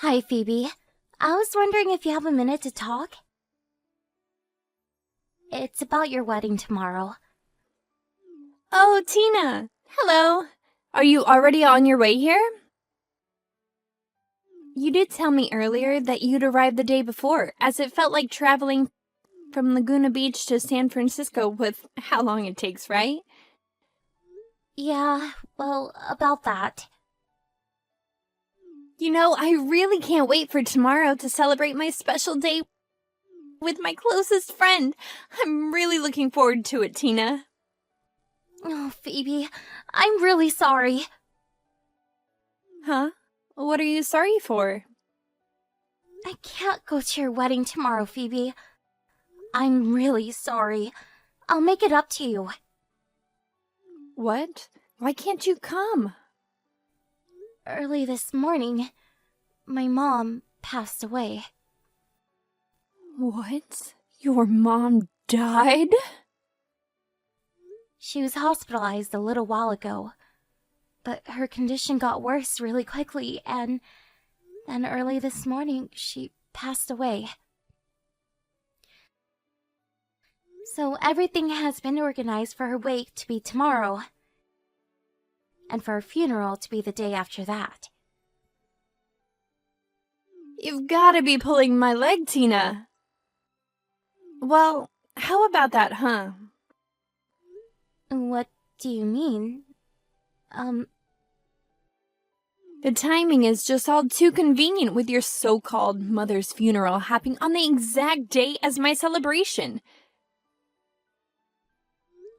Hi, Phoebe. I was wondering if you have a minute to talk? It's about your wedding tomorrow. Oh, Tina! Hello! Are you already on your way here? You did tell me earlier that you'd arrived the day before, as it felt like traveling from Laguna Beach to San Francisco with how long it takes, right? Yeah, well, about that. You know, I really can't wait for tomorrow to celebrate my special day with my closest friend. I'm really looking forward to it, Tina. Oh, Phoebe, I'm really sorry. Huh? What are you sorry for? I can't go to your wedding tomorrow, Phoebe. I'm really sorry. I'll make it up to you. What? Why can't you come? Early this morning, my mom passed away. What? Your mom died? She was hospitalized a little while ago, but her condition got worse really quickly, and then early this morning, she passed away. So everything has been organized for her wake to be tomorrow, and for her funeral to be the day after that. You've gotta be pulling my leg, Tina. Well, how about that, huh? What do you mean? The timing is just all too convenient with your so-called mother's funeral happening on the exact day as my celebration.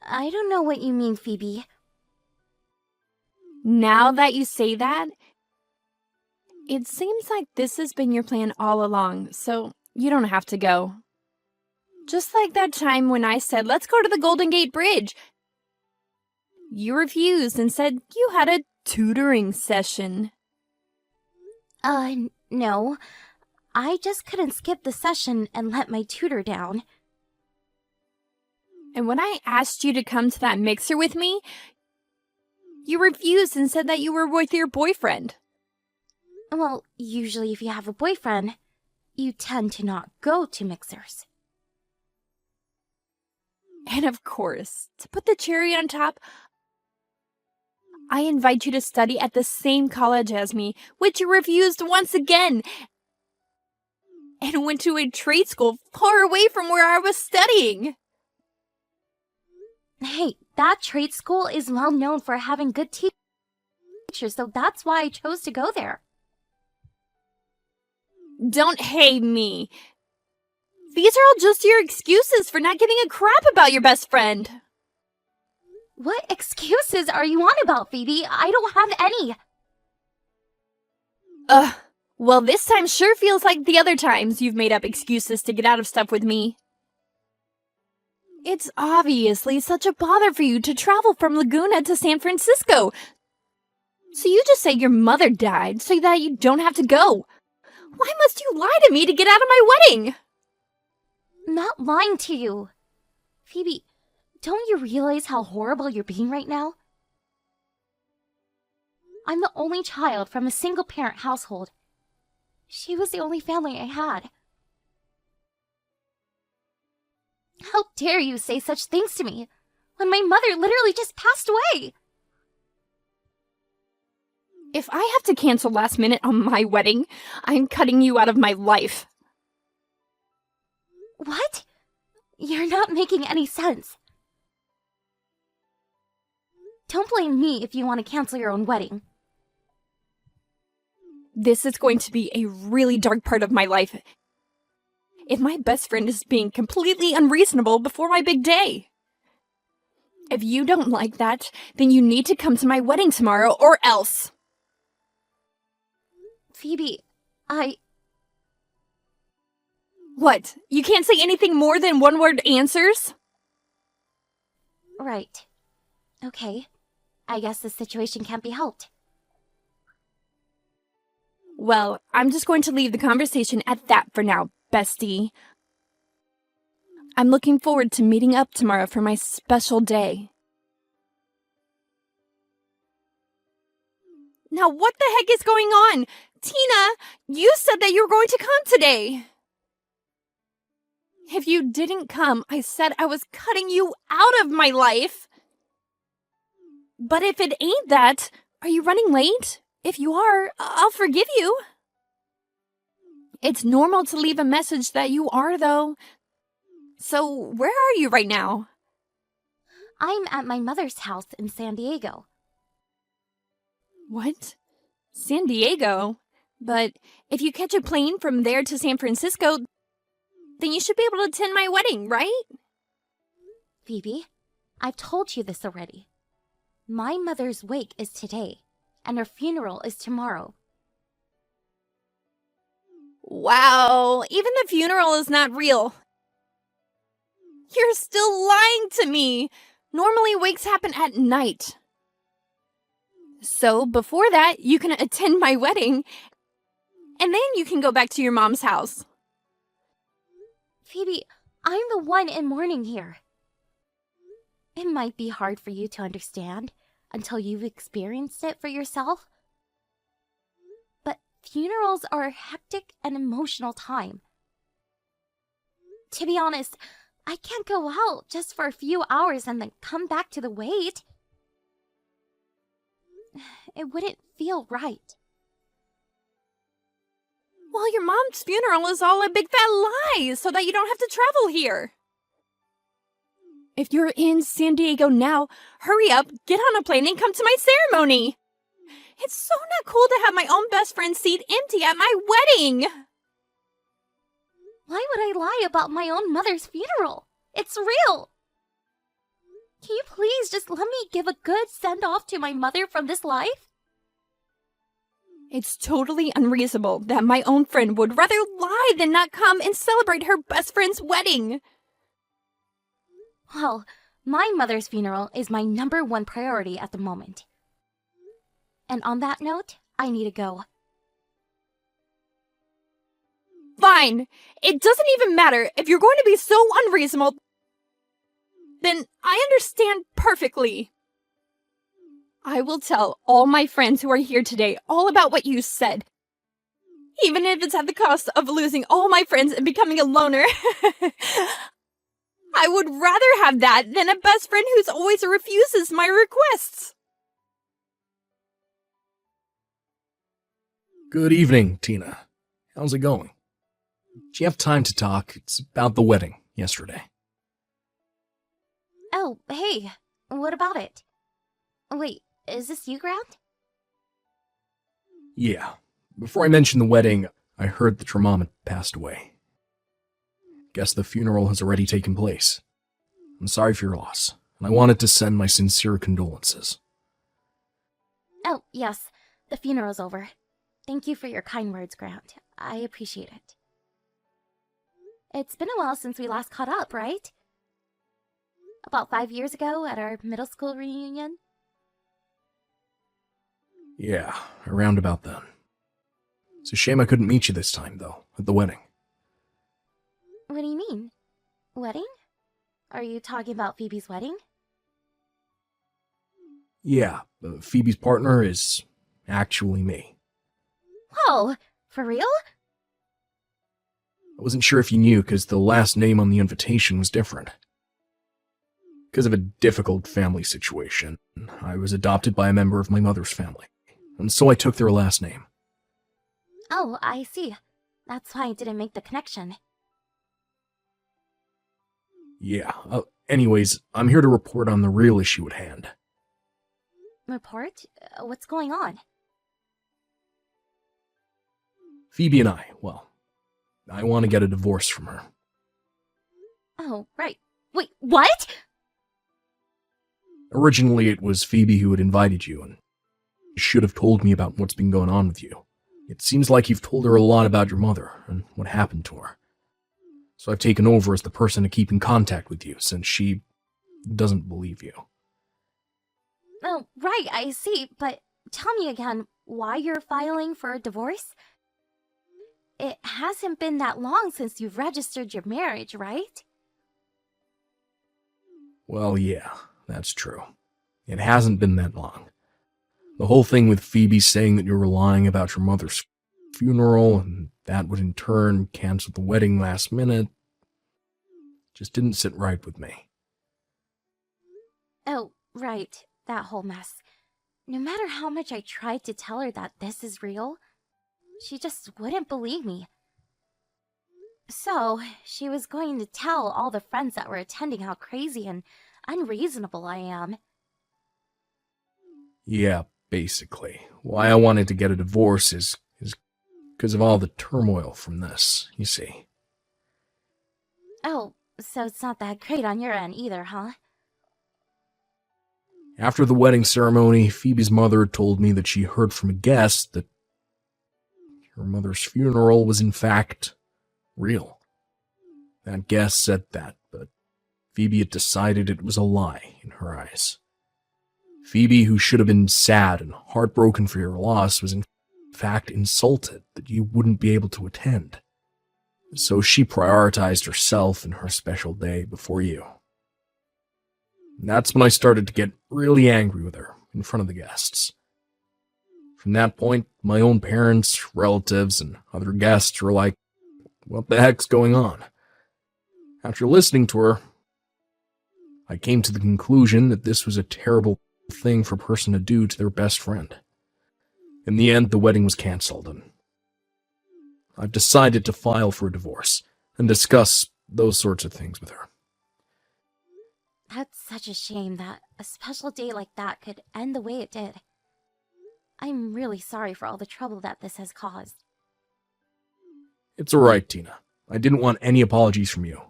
I don't know what you mean, Phoebe. Now that you say that, it seems like this has been your plan all along, so you don't have to go. Just like that time when I said, let's go to the Golden Gate Bridge. You refused and said you had a tutoring session. No. I just couldn't skip the session and let my tutor down. And when I asked you to come to that mixer with me, you refused and said that you were with your boyfriend. Well, usually if you have a boyfriend, you tend to not go to mixers. And of course, to put the cherry on top, I invite you to study at the same college as me, which you refused once again, and went to a trade school far away from where I was studying. Hey, that trade school is well known for having good teachers, so that's why I chose to go there. Don't hate me. These are all just your excuses for not giving a crap about your best friend. What excuses are you on about, Phoebe? I don't have any. Well, this time sure feels like the other times you've made up excuses to get out of stuff with me. It's obviously such a bother for you to travel from Laguna to San Francisco. So you just say your mother died so that you don't have to go. Why must you lie to me to get out of my wedding? I'm not lying to you. Phoebe, don't you realize how horrible you're being right now? I'm the only child from a single-parent household. She was the only family I had. How dare you say such things to me, when my mother literally just passed away? If I have to cancel last minute on my wedding, I'm cutting you out of my life. What? You're not making any sense. Don't blame me if you want to cancel your own wedding. This is going to be a really dark part of my life. If my best friend is being completely unreasonable before my big day. If you don't like that, then you need to come to my wedding tomorrow or else. Phoebe, What? You can't say anything more than one-word answers? Right. Okay. I guess this situation can't be helped. Well, I'm just going to leave the conversation at that for now, bestie. I'm looking forward to meeting up tomorrow for my special day. Now what the heck is going on? Tina! Tina, you said that you were going to come today. If you didn't come, I said I was cutting you out of my life. But if it ain't that, are you running late? If you are, I'll forgive you. It's normal to leave a message that you are, though. So, where are you right now? I'm at my mother's house in San Diego. What? San Diego? But if you catch a plane from there to San Francisco, then you should be able to attend my wedding, right? Phoebe, I've told you this already. My mother's wake is today, and her funeral is tomorrow. Wow, even the funeral is not real. You're still lying to me. Normally, wakes happen at night. So, before that, you can attend my wedding, and then you can go back to your mom's house. Phoebe, I'm the one in mourning here. It might be hard for you to understand until you've experienced it for yourself. But funerals are a hectic and emotional time. To be honest, I can't go out just for a few hours and then come back to the wait. It wouldn't feel right. Well, your mom's funeral is all a big fat lie so that you don't have to travel here. If you're in San Diego now, hurry up, get on a plane and come to my ceremony. It's so not cool to have my own best friend's seat empty at my wedding. Why would I lie about my own mother's funeral? It's real. Can you please just let me give a good send-off to my mother from this life? It's totally unreasonable that my own friend would rather lie than not come and celebrate her best friend's wedding. Well, my mother's funeral is my #1 priority at the moment. And on that note, I need to go. Fine. It doesn't even matter. If you're going to be so unreasonable, then I understand perfectly. I will tell all my friends who are here today all about what you said. Even if it's at the cost of losing all my friends and becoming a loner. I would rather have that than a best friend who always refuses my requests. Good evening, Tina. How's it going? Do you have time to talk? It's about the wedding yesterday. Oh, hey, what about it? Wait, is this you, Grant? Yeah. Before I mention the wedding, I heard that your mom had passed away. Guess the funeral has already taken place. I'm sorry for your loss, and I wanted to send my sincere condolences. Oh, yes, the funeral's over. Thank you for your kind words, Grant. I appreciate it. It's been a while since we last caught up, right? About 5 years ago at our middle school reunion? Yeah, around about then. It's a shame I couldn't meet you this time, though, at the wedding. What do you mean? Wedding? Are you talking about Phoebe's wedding? Yeah, Phoebe's partner is actually me. Whoa, for real? I wasn't sure if you knew because the last name on the invitation was different. Because of a difficult family situation, I was adopted by a member of my mother's family, and so I took their last name. Oh, I see. That's why I didn't make the connection. Yeah, anyways, I'm here to report on the real issue at hand. Report? What's going on? Phoebe and I want to get a divorce from her. Oh, right. Wait, what? Originally, it was Phoebe who had invited you, and should have told me about what's been going on with you. It seems like you've told her a lot about your mother and what happened to her. So I've taken over as the person to keep in contact with you, since she doesn't believe you. Oh, right, I see. But tell me again, why you're filing for a divorce? It hasn't been that long since you've registered your marriage, right? Well, yeah, that's true. It hasn't been that long. The whole thing with Phoebe saying that you were lying about your mother's funeral, and that would in turn cancel the wedding last minute, just didn't sit right with me. Oh, right, that whole mess. No matter how much I tried to tell her that this is real, she just wouldn't believe me. So, she was going to tell all the friends that were attending how crazy and unreasonable I am. Yeah, basically. Why I wanted to get a divorce is because of all the turmoil from this, you see. Oh, so it's not that great on your end either, huh? After the wedding ceremony, Phoebe's mother told me that she heard from a guest that her mother's funeral was in fact real. That guest said that, but Phoebe had decided it was a lie in her eyes. Phoebe, who should have been sad and heartbroken for your loss, was in fact insulted that you wouldn't be able to attend. So she prioritized herself and her special day before you. And that's when I started to get really angry with her in front of the guests. From that point, my own parents, relatives, and other guests were like, what the heck's going on? After listening to her, I came to the conclusion that this was a terrible thing for a person to do to their best friend. In the end, the wedding was canceled, and I've decided to file for a divorce and discuss those sorts of things with her. That's such a shame that a special day like that could end the way it did. I'm really sorry for all the trouble that this has caused. It's alright, Tina. I didn't want any apologies from you.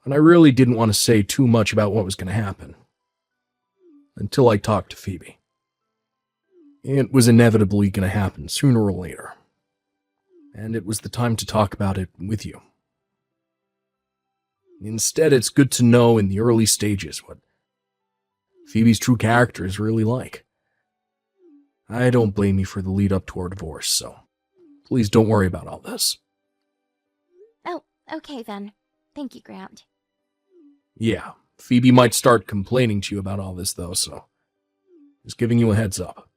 And I really didn't want to say too much about what was going to happen. Until I talked to Phoebe. It was inevitably going to happen sooner or later. And it was the time to talk about it with you. Instead, it's good to know in the early stages what Phoebe's true character is really like. I don't blame you for the lead up to our divorce, so please don't worry about all this. Oh, okay then. Thank you, Grant. Yeah, Phoebe might start complaining to you about all this though, so just giving you a heads up.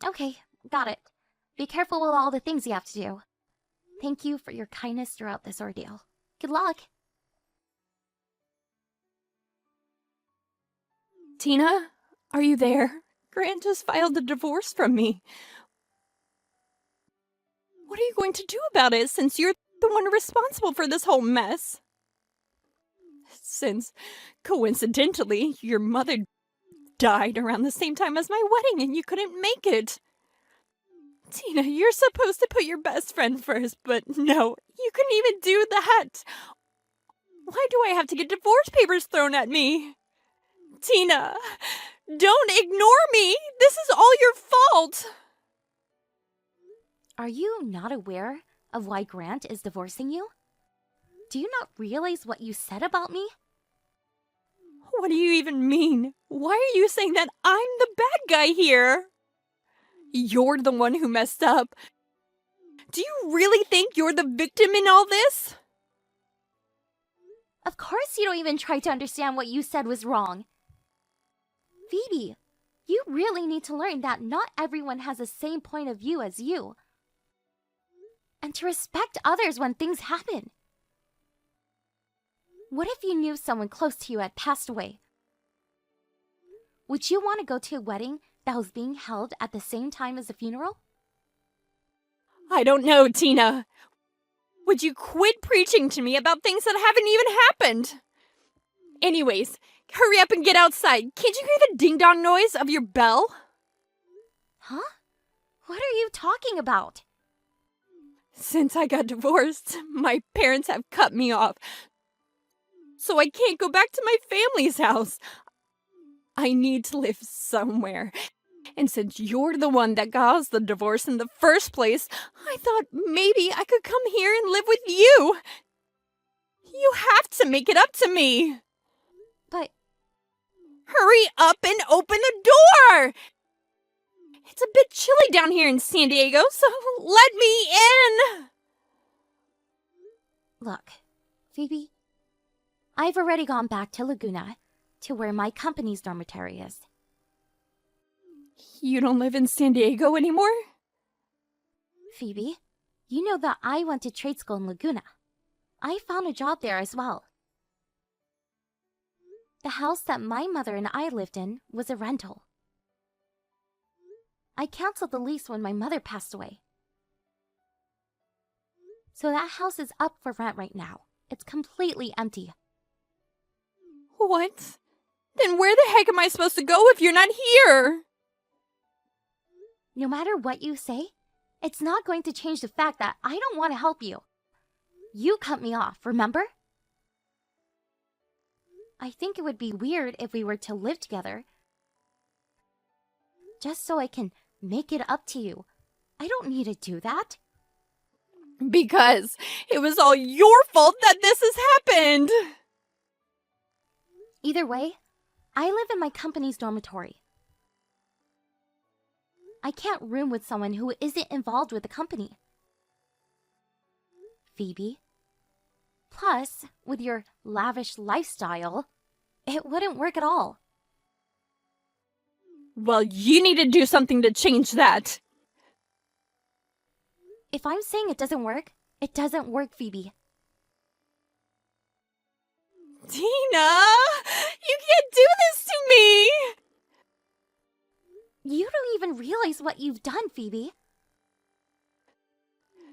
Okay, got it. Be careful with all the things you have to do. Thank you for your kindness throughout this ordeal. Good luck. Tina, are you there? Grant just filed a divorce from me. What are you going to do about it since you're the one responsible for this whole mess? Since, coincidentally, your mother died around the same time as my wedding and you couldn't make it. Tina, you're supposed to put your best friend first, but no, you couldn't even do that. Why do I have to get divorce papers thrown at me? Tina, don't ignore me. This is all your fault. Are you not aware of why Grant is divorcing you? Do you not realize what you said about me? What do you even mean? Why are you saying that I'm the bad guy here? You're the one who messed up. Do you really think you're the victim in all this? Of course you don't even try to understand what you said was wrong. Phoebe, you really need to learn that not everyone has the same point of view as you. And to respect others when things happen. What if you knew someone close to you had passed away? Would you want to go to a wedding that was being held at the same time as the funeral? I don't know, Tina. Would you quit preaching to me about things that haven't even happened? Anyways, hurry up and get outside. Can't you hear the ding-dong noise of your bell? Huh? What are you talking about? Since I got divorced, my parents have cut me off. So I can't go back to my family's house. I need to live somewhere. And since you're the one that caused the divorce in the first place, I thought maybe I could come here and live with you. You have to make it up to me. But Hurry up and open the door! It's a bit chilly down here in San Diego, so let me in! look, Phoebe, I've already gone back to Laguna, to where my company's dormitory is. You don't live in San Diego anymore? Phoebe, you know that I went to trade school in Laguna. I found a job there as well. The house that my mother and I lived in was a rental. I canceled the lease when my mother passed away. So that house is up for rent right now. It's completely empty. What? Then where the heck am I supposed to go if you're not here? No matter what you say, it's not going to change the fact that I don't want to help you. You cut me off, remember? I think it would be weird if we were to live together. Just so I can make it up to you. I don't need to do that. Because it was all your fault that this has happened. Either way, I live in my company's dormitory. I can't room with someone who isn't involved with the company. Phoebe. Plus, with your lavish lifestyle, it wouldn't work at all. Well, you need to do something to change that. If I'm saying it doesn't work, it doesn't work, Phoebe. Tina! You can't do this to me! You don't even realize what you've done, Phoebe.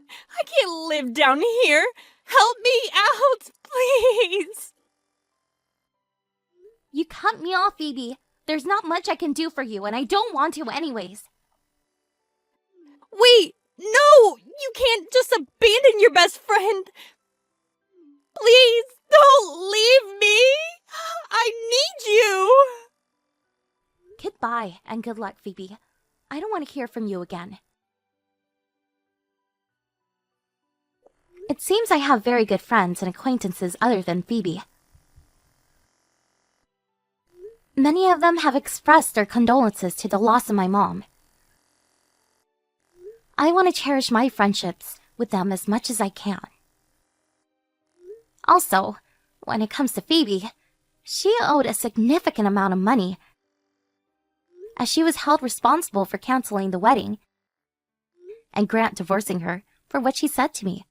I can't live down here. Help me out, please. You cut me off, Phoebe. There's not much I can do for you, and I don't want to anyways. Wait, no! You can't just abandon your best friend. Please, don't leave me. I need you. Goodbye, and good luck, Phoebe. I don't want to hear from you again. It seems I have very good friends and acquaintances other than Phoebe. Many of them have expressed their condolences to the loss of my mom. I want to cherish my friendships with them as much as I can. Also, when it comes to Phoebe, she owed a significant amount of money, as she was held responsible for canceling the wedding and Grant divorcing her for what she said to me.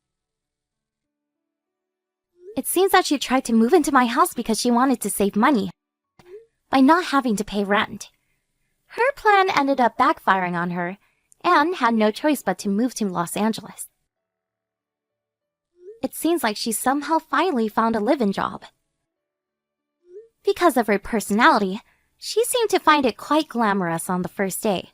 It seems that she tried to move into my house because she wanted to save money by not having to pay rent. Her plan ended up backfiring on her and had no choice but to move to Los Angeles. It seems like she somehow finally found a live-in job. Because of her personality, she seemed to find it quite glamorous on the first day.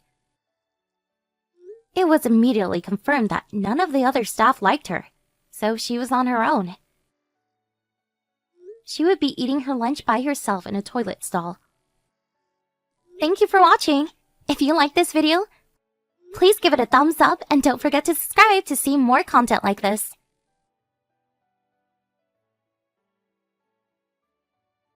It was immediately confirmed that none of the other staff liked her, so she was on her own. She would be eating her lunch by herself in a toilet stall. Thank you for watching! If you like this video, please give it a thumbs up and don't forget to subscribe to see more content like this.